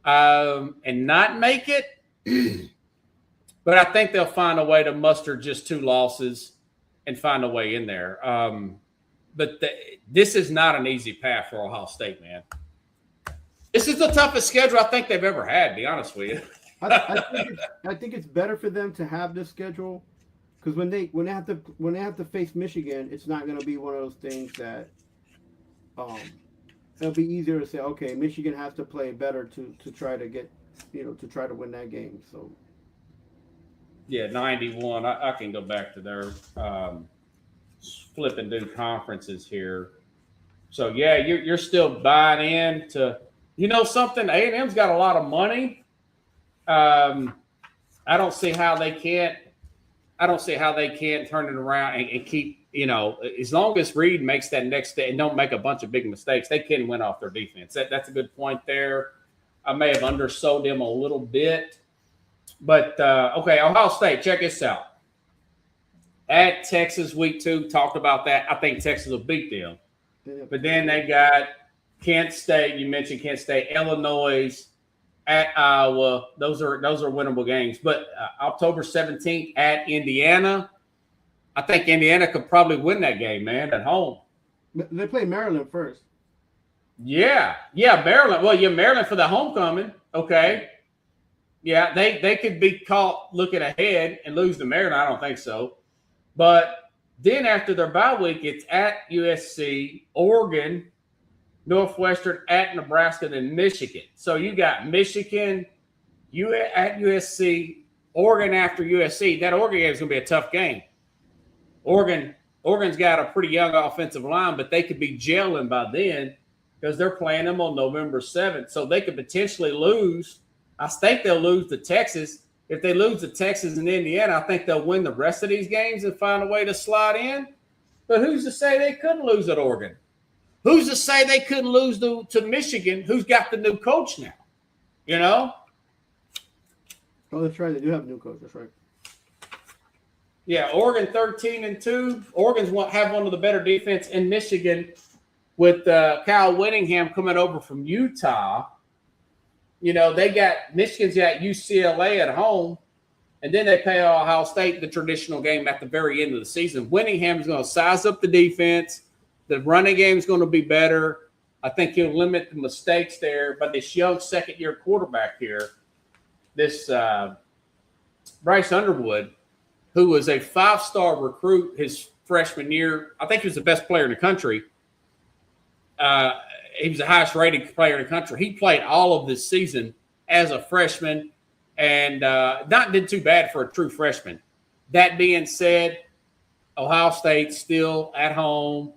and not make it. But I think they'll find a way to muster just 2 losses and find a way in there. But this is not an easy path for Ohio State, man. This is the toughest schedule I think they've ever had, to be honest with you. I think it's better for them to have this schedule because when they have to face Michigan, it's not going to be one of those things that it'll be easier to say, okay, Michigan has to play better to try to get to try to win that game. So yeah, 91. I can go back to their flip and do conferences here. So yeah, you're still buying in to something. A&M's got a lot of money. I don't see how they can't. I don't see how they can't turn it around and keep. As long as Reed makes that next step and don't make a bunch of big mistakes, they can win off their defense. That's a good point there. I may have undersold them a little bit, but okay. Ohio State, check this out. At Texas week 2, talked about that. I think Texas will beat them, but then they got Kent State. You mentioned Kent State, Illinois. At Iowa, those are winnable games. But October 17th at Indiana, I think Indiana could probably win that game, man, at home. They play Maryland first. Yeah, Maryland. Well, Maryland for the homecoming. Okay. Yeah, they could be caught looking ahead and lose to Maryland. I don't think so. But then after their bye week, it's at USC, Oregon, Northwestern, at Nebraska, then Michigan. So you got Michigan, at USC, Oregon after USC. That Oregon game is going to be a tough game. Oregon's got a pretty young offensive line, but they could be gelling by then because they're playing them on November 7th. So they could potentially lose. I think they'll lose to Texas. If they lose to Texas and Indiana, I think they'll win the rest of these games and find a way to slide in. But who's to say they couldn't lose at Oregon? Who's to say they couldn't lose to Michigan, who's got the new coach now? Oh, that's right. They do have a new coach. That's right. Yeah, Oregon 13-2. Oregon's have one of the better defense in Michigan with Kyle Whittingham coming over from Utah. Michigan's got UCLA at home, and then they play Ohio State the traditional game at the very end of the season. Whittingham's going to size up the defense. The running game is going to be better. I think he'll limit the mistakes there. But this young second-year quarterback here, this Bryce Underwood, who was a 5-star recruit his freshman year, I think he was the best player in the country. He was the highest-rated player in the country. He played all of this season as a freshman and not did too bad for a true freshman. That being said, Ohio State still at home.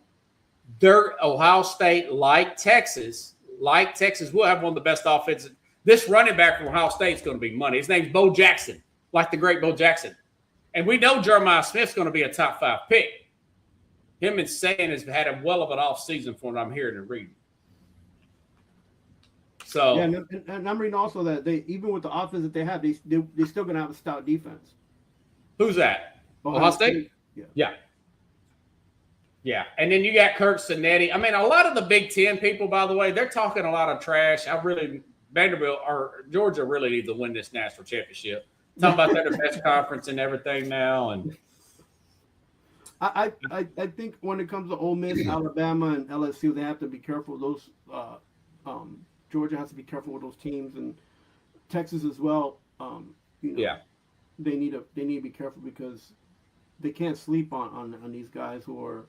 Ohio State, like Texas, will have one of the best offenses. This running back from Ohio State is going to be money. His name's Bo Jackson, like the great Bo Jackson. And we know Jeremiah Smith's going to be a top 5 pick. Him and Sayan has had a well of an off season from what I'm hearing and reading. So yeah, and I'm reading also that they, even with the offense that they have, they're still going to have a stout defense. Who's that? Ohio State? Yeah. And then you got Kirk Cinetti. I mean, a lot of the Big Ten people, by the way, they're talking a lot of trash. Vanderbilt or Georgia really need to win this national championship. Talking about they're the best conference and everything now. And I think when it comes to Ole Miss, Alabama, and LSU, they have to be careful. Those Georgia has to be careful with those teams, and Texas as well. They need to be careful because they can't sleep on these guys who are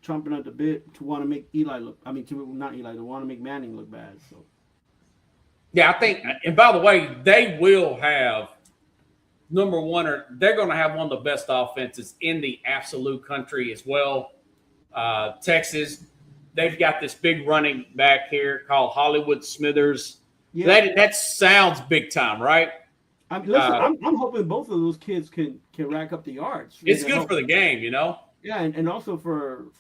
chomping at the bit to want to make to want to make Manning look bad. So Yeah, I think, and by the way, they will have number one, or they're going to have one of the best offenses in the absolute country as well. Texas, they've got this big running back here called Hollywood Smithers. Yeah. That sounds big time, right? I mean, listen, I'm hoping both of those kids can rack up the yards. It's good for the game, you know. Yeah, and also for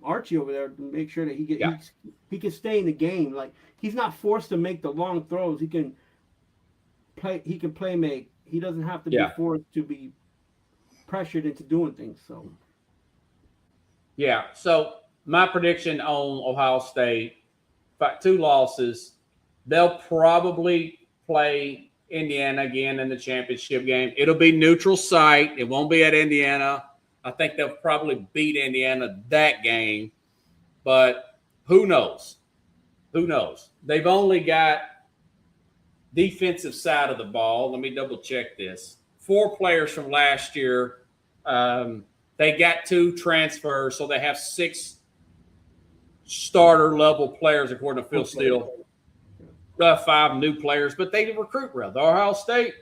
Archie over there to make sure that he can stay in the game. Like, he's not forced to make the long throws. He can play make. He doesn't have to be forced to be pressured into doing things. So so my prediction on Ohio State, 2 losses. They'll probably play Indiana again in the championship game. It'll be neutral site. It won't be at Indiana. I think they'll probably beat Indiana that game, but who knows? Who knows? They've only got defensive side of the ball. Let me double check this. 4 players from last year. They got 2 transfers, so they have 6 starter level players according to Phil Steele. 5 new players, but they recruit well. The Ohio State,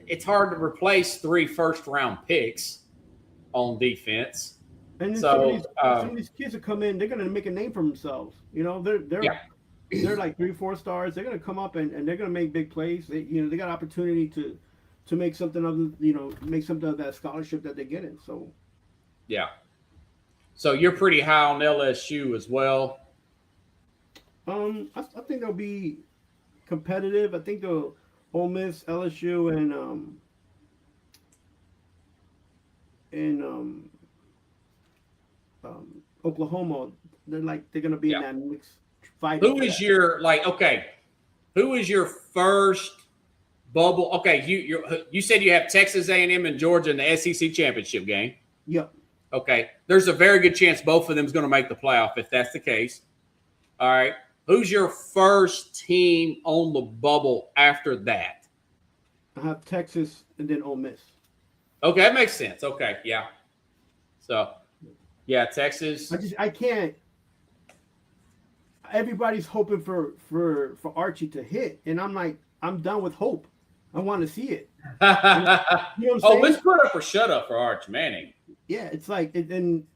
it's hard to replace 3 first-round picks on defense. And so some of these kids that come in, they're going to make a name for themselves. You know, they're like 3-4 stars. They're going to come up and they're going to make big plays. They got opportunity to make something of that scholarship that they're getting. So so you're pretty high on LSU as well. I think they'll be competitive. I think they'll Ole Miss, LSU, and Oklahoma. They're going to be in that mix fight. Who is your first bubble? Okay, you said you have Texas A&M and Georgia in the SEC championship game. Yep. Okay, there's a very good chance both of them is going to make the playoff if that's the case. All right. Who's your first team on the bubble after that? I have Texas and then Ole Miss. Okay, that makes sense. Okay, yeah. So, Texas. I can't. Everybody's hoping for Archie to hit, and I'm like, I'm done with hope. I want to see it. You know what I'm saying? Let's put up or shut up for Arch Manning. Yeah, it's like, and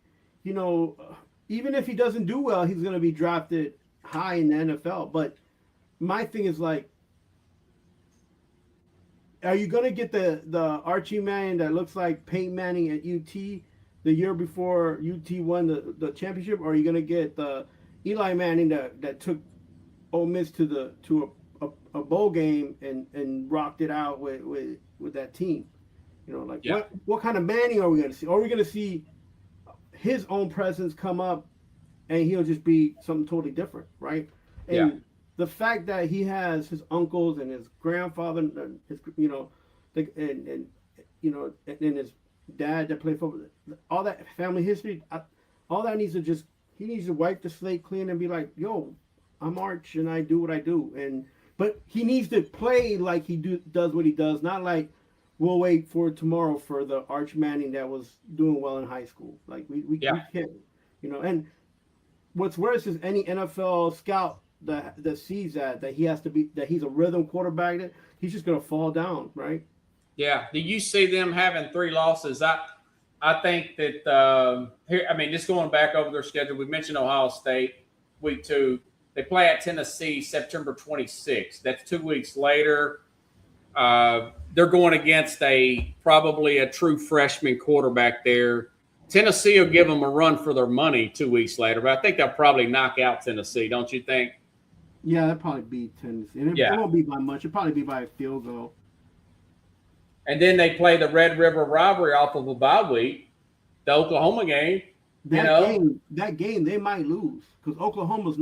even if he doesn't do well, he's going to be drafted high in the NFL. But my thing is, like, are you going to get the Archie Manning that looks like Peyton Manning at UT the year before UT won the championship, or are you going to get the Eli Manning that took Ole Miss to a bowl game and rocked it out with that team? What kind of Manning are we going to see? Are we going to see his own presence come up and he'll just be something totally different, right? And the fact that he has his uncles and his grandfather, and his his dad that played football, all that family history, all that he needs to wipe the slate clean and be like, yo, I'm Arch and I do what I do. But he needs to play like he does what he does, not like we'll wait for tomorrow for the Arch Manning that was doing well in high school. Like we can't, and what's worse is any NFL scout that sees that he's a rhythm quarterback, that he's just going to fall down, right? Yeah. Do you see them having 3 losses? I think that just going back over their schedule, we mentioned Ohio State week 2. They play at Tennessee September 26th. That's 2 weeks later. They're going against probably a true freshman quarterback there. Tennessee will give them a run for their money 2 weeks later, but I think they'll probably knock out Tennessee, don't you think? Yeah, they'll probably beat Tennessee. And it won't be by much. It'll probably be by a field goal. And then they play the Red River Robbery off of a bye week, the Oklahoma game. That game they might lose because Oklahoma's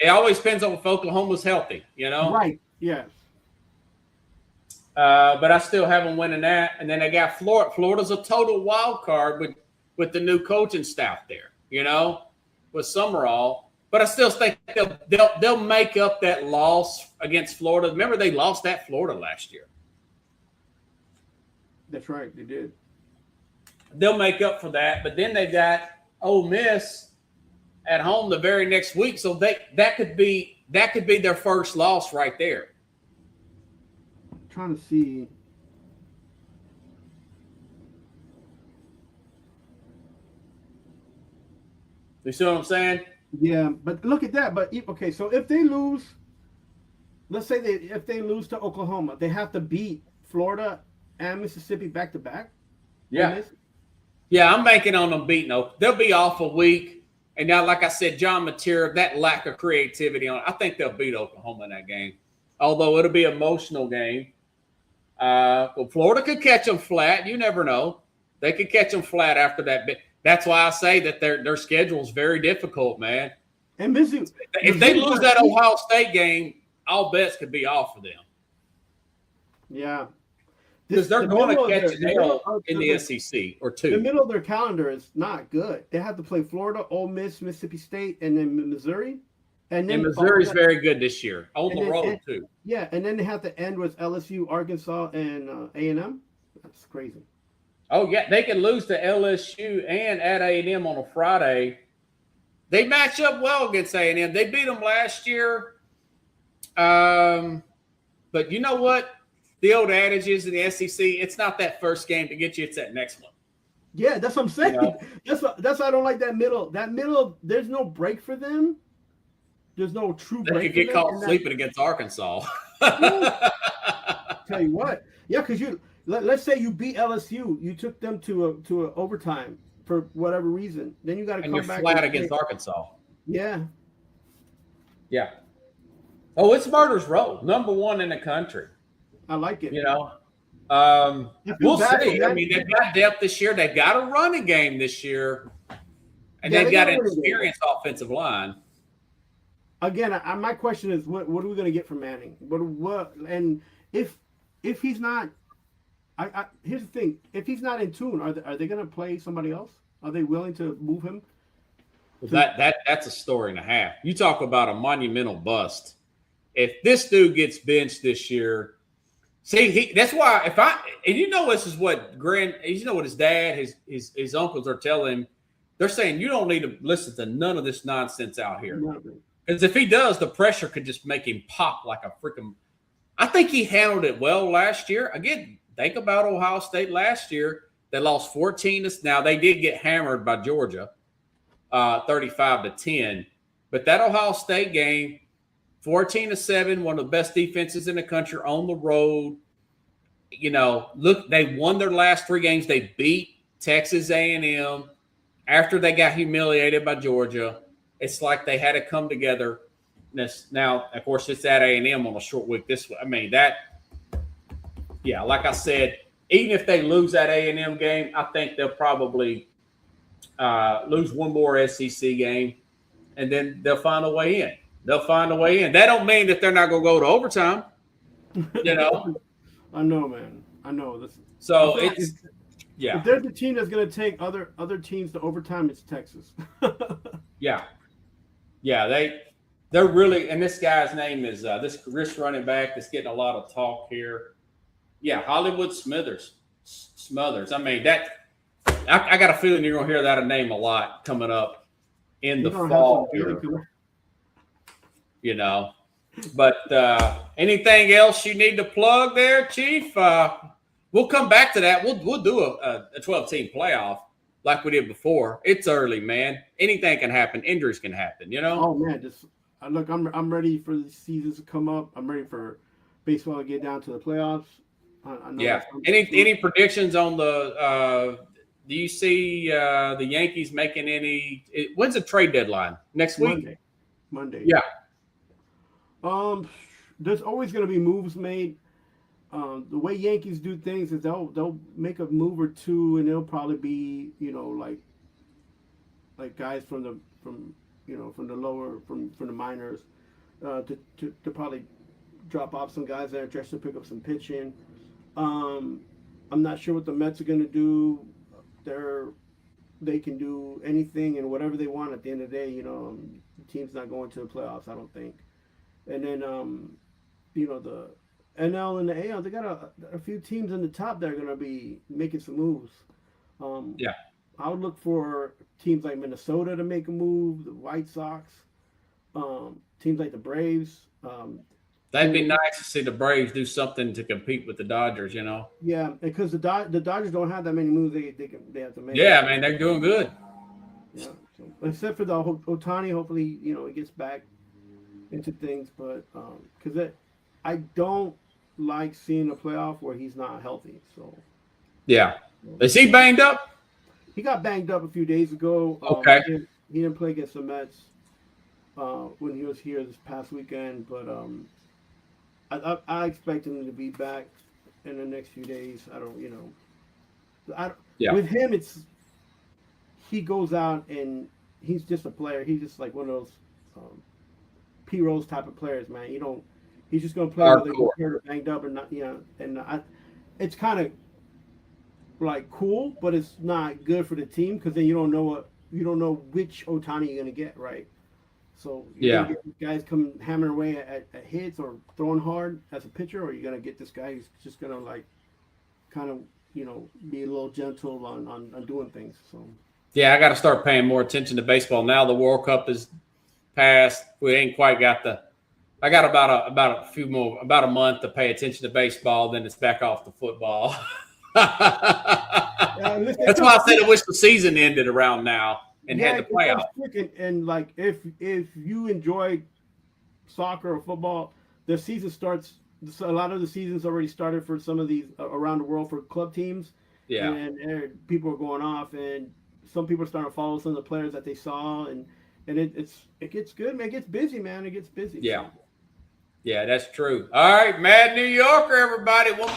it always depends on if Oklahoma's healthy, Right, yes. But I still have them winning that. And then they got Florida. Florida's a total wild card with the new coaching staff there, with Summerall. But I still think they'll make up that loss against Florida. Remember, they lost at Florida last year. That's right, they did. They'll make up for that. But then they got Ole Miss at home the very next week. So that could be their first loss right there. I'm trying to see. You see what I'm saying? Yeah, but look at that. But okay, so if they lose, let's say if they lose to Oklahoma, they have to beat Florida and Mississippi back to back. Yeah. Yeah, I'm banking on them beating them. They'll be off a week. And now, like I said, John Mateer, that lack of creativity I think they'll beat Oklahoma in that game. Although it'll be an emotional game. Well, Florida could catch them flat. You never know. They could catch them flat after that. That's why I say that their schedule is very difficult, man. And Mizzou, if they lose that Ohio State game, all bets could be off for them. Yeah. Because they're going to catch an L in the SEC or two. The middle of their calendar is not good. They have to play Florida, Ole Miss, Mississippi State, and then Missouri. And Missouri's very good this year. On the road, too. Yeah, and then they have to end with LSU, Arkansas, and A&M. That's crazy. Oh, yeah. They can lose to LSU and at A&M on a Friday. They match up well against A&M. They beat them last year. But you know what? The old adage is in the SEC, it's not that first game to get you, it's that next one. Yeah, that's what I'm saying. You know? That's why I don't like that middle. That middle, there's no break for them. There's no true break. They could get caught sleeping against Arkansas. Tell you what. Yeah, because let's say you beat LSU, you took them to a overtime for whatever reason. Then you got to come back. And you're flat against Arkansas. Yeah. Yeah. Oh, it's Murder's Row, number 1 in the country. I like it. You know, we'll see. I mean, they've got depth this year. They've got a running game this year, and they've got an experienced offensive line. Again, my question is, what are we going to get from Manning? What? And if he's not, here's the thing: if he's not in tune, are they going to play somebody else? Are they willing to move him? Well, that's a story and a half. You talk about a monumental bust. If this dude gets benched this year. See, that's why and you know this is what his dad, his uncles are telling him. They're saying you don't need to listen to none of this nonsense out here. Because if he does, the pressure could just make him pop like a freaking. I think he handled it well last year. Again, think about Ohio State last year. They lost 14. Now they did get hammered by Georgia, 35-10. But that Ohio State game. 14-7, one of the best defenses in the country on the road. You know, look, they won their last 3 games. They beat Texas A&M after they got humiliated by Georgia. It's like they had to come together. Now, of course, it's at A&M on a short week. Like I said, even if they lose that A&M game, I think they'll probably lose one more SEC game, and then they'll find a way in. They'll find a way in. That don't mean that they're not going to go to overtime. You know? I know, man. I know. So If there's a team that's going to take other teams to overtime, it's Texas. Yeah. Yeah, they're really – and this guy's name is this running back that's getting a lot of talk here. Yeah, Hollywood Smothers. I mean, I got a feeling you're going to hear that name a lot coming up in the fall here. You know, but anything else you need to plug there, Chief? We'll come back to that. We'll do a 12-team playoff like we did before. It's early, man. Anything can happen. Injuries can happen. You know. Oh man, look, I'm ready for the seasons to come up. I'm ready for baseball to get down to the playoffs. I know Any predictions on the? Do you see the Yankees making any? When's the trade deadline? Next week. Monday. Yeah. There's always going to be moves made. The way Yankees do things is they'll make a move or two, and it'll probably be like guys from the minors to probably drop off some guys there just to pick up some pitching. I'm not sure what the Mets are going to do. They can do anything and whatever they want at the end of the day. You know, the team's not going to the playoffs, I don't think. And then, the NL and the AL, they got a few teams in the top that are going to be making some moves. I would look for teams like Minnesota to make a move, the White Sox, teams like the Braves. That'd be nice to see the Braves do something to compete with the Dodgers. Yeah, because the Dodgers don't have that many moves they have to make. Yeah, man, they're doing good. Yeah, so, except for the Otani, hopefully he gets back into things, but because I don't like seeing a playoff where he's not healthy. So yeah, is he banged up? He got banged up a few days ago. Okay, he didn't play against the Mets when he was here this past weekend, but I expect him to be back in the next few days. Yeah. With him, he goes out and he's just a player. He's just like one of those P Rose type of players, man. He's just gonna play whether he's hurt or banged up or not. It's kind of like cool, but it's not good for the team because then you don't know which Otani you're gonna get, right? So you're gonna get guys come hammering away at hits or throwing hard as a pitcher, or you're gonna get this guy who's just gonna like kind of be a little gentle on doing things. So yeah, I got to start paying more attention to baseball now. The World Cup is passed. We ain't quite got I got about a month to pay attention to baseball. Then it's back off to football. That's why I said I wish the season ended around now and had the playoff. And like if you enjoy soccer or football, the season starts. A lot of the seasons already started for some of these around the world for club teams. Yeah, and people are going off, and some people are starting to follow some of the players that they saw, and it gets good, man. It gets busy, man. It gets busy. Yeah, so. Yeah, that's true. All right, Mad New Yorker, everybody. One more.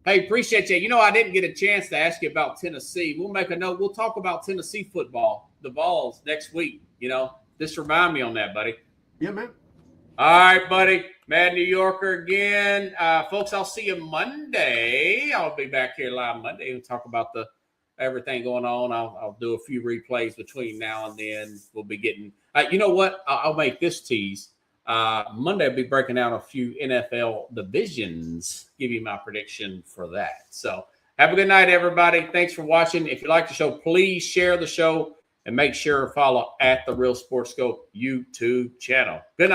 Hey, appreciate you. I didn't get a chance to ask you about Tennessee. We'll make a note. We'll talk about Tennessee football, the Vols, next week. Just remind me on that, buddy. Yeah, man. All right, buddy. Mad New Yorker again. Folks, I'll see you Monday. I'll be back here live Monday and talk about everything going on. I'll do a few replays between now and then. We'll be getting you know what? I'll make this tease. Monday I'll be breaking out a few NFL divisions, give you my prediction for that. So have a good night, everybody. Thanks for watching. If you like the show, please share the show and make sure to follow @The Real Sports Scope YouTube channel. Good night.